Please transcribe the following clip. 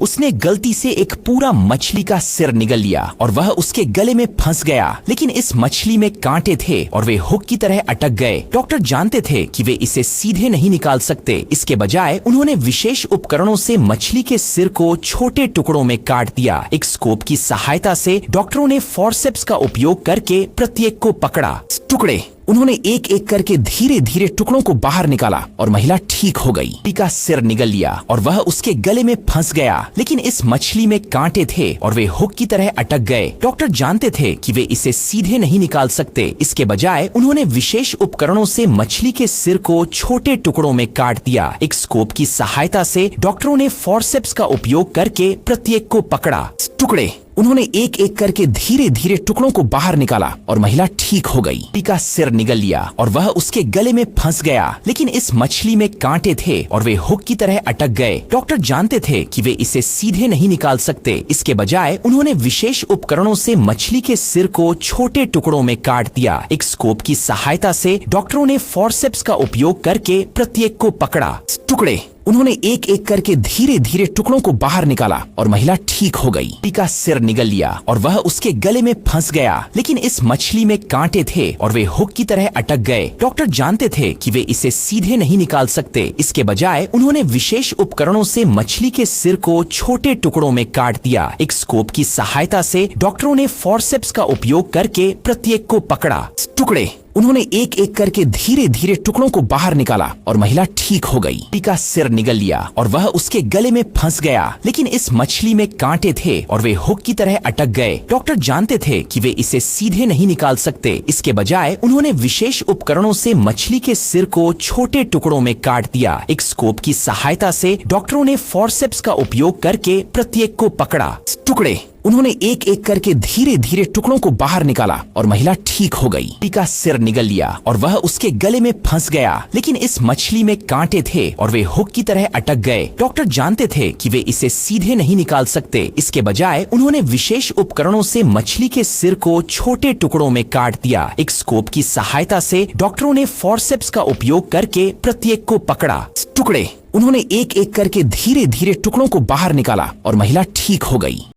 उसने गलती से एक पूरा मछली का सिर निगल लिया और वह उसके गले में फंस गया। लेकिन इस मछली में कांटे थे और वे हुक की तरह अटक गए। डॉक्टर जानते थे कि वे इसे सीधे नहीं निकाल सकते। इसके बजाय उन्होंने विशेष उपकरणों से मछली के सिर को छोटे टुकड़ों में काट दिया। एक स्कोप की सहायता से डॉक्टरों ने फॉरसेप्स का उपयोग करके प्रत्येक को पकड़ा। टुकड़े उन्होंने एक एक करके धीरे धीरे टुकड़ों को बाहर निकाला और महिला ठीक हो गई। मछली का सिर निगल लिया और वह उसके गले में फंस गया। लेकिन इस मछली में कांटे थे और वे हुक की तरह अटक गए। डॉक्टर जानते थे कि वे इसे सीधे नहीं निकाल सकते। इसके बजाय उन्होंने विशेष उपकरणों से मछली के सिर को छोटे टुकड़ों में काट दिया। एक स्कोप की सहायता से डॉक्टरों ने फॉरसेप्स का उपयोग करके प्रत्येक को पकड़ा। टुकड़े उन्होंने एक एक करके धीरे धीरे टुकड़ों को बाहर निकाला और महिला ठीक हो गई। मछली का सिर निगल लिया और वह उसके गले में फंस गया। लेकिन इस मछली में कांटे थे और वे हुक की तरह अटक गए। डॉक्टर जानते थे कि वे इसे सीधे नहीं निकाल सकते। इसके बजाय उन्होंने विशेष उपकरणों से मछली के सिर को छोटे टुकड़ों में काट दिया। एक स्कोप की सहायता से डॉक्टरों ने फॉरसेप्स का उपयोग करके प्रत्येक को पकड़ा। टुकड़े उन्होंने एक एक करके धीरे धीरे टुकड़ों को बाहर निकाला और महिला ठीक हो गई। मछली का सिर निगल लिया और वह उसके गले में फंस गया। लेकिन इस मछली में कांटे थे और वे हुक की तरह अटक गए। डॉक्टर जानते थे कि वे इसे सीधे नहीं निकाल सकते। इसके बजाय उन्होंने विशेष उपकरणों से मछली के सिर को छोटे टुकड़ों में काट दिया। एक स्कोप की सहायता से डॉक्टरों ने फॉरसेप्स का उपयोग करके प्रत्येक को पकड़ा। टुकड़े उन्होंने एक एक करके धीरे धीरे टुकड़ों को बाहर निकाला और महिला ठीक हो गई। मछली का सिर निगल लिया और वह उसके गले में फंस गया। लेकिन इस मछली में कांटे थे और वे हुक की तरह अटक गए। डॉक्टर जानते थे कि वे इसे सीधे नहीं निकाल सकते। इसके बजाय उन्होंने विशेष उपकरणों से मछली के सिर को छोटे टुकड़ों में काट दिया। एक स्कोप की सहायता से डॉक्टरों ने फॉरसेप्स का उपयोग करके प्रत्येक को पकड़ा। टुकड़े उन्होंने एक एक करके धीरे धीरे टुकड़ों को बाहर निकाला और महिला ठीक हो गई। मछली का सिर निगल लिया और वह उसके गले में फंस गया। लेकिन इस मछली में कांटे थे और वे हुक की तरह अटक गए। डॉक्टर जानते थे कि वे इसे सीधे नहीं निकाल सकते। इसके बजाय उन्होंने विशेष उपकरणों से मछली के सिर को छोटे टुकड़ों में काट दिया। एक स्कोप की सहायता से डॉक्टरों ने फॉरसेप्स का उपयोग करके प्रत्येक को पकड़ा। टुकड़े उन्होंने एक एक करके धीरे धीरे टुकड़ों को बाहर निकाला और महिला ठीक हो गई।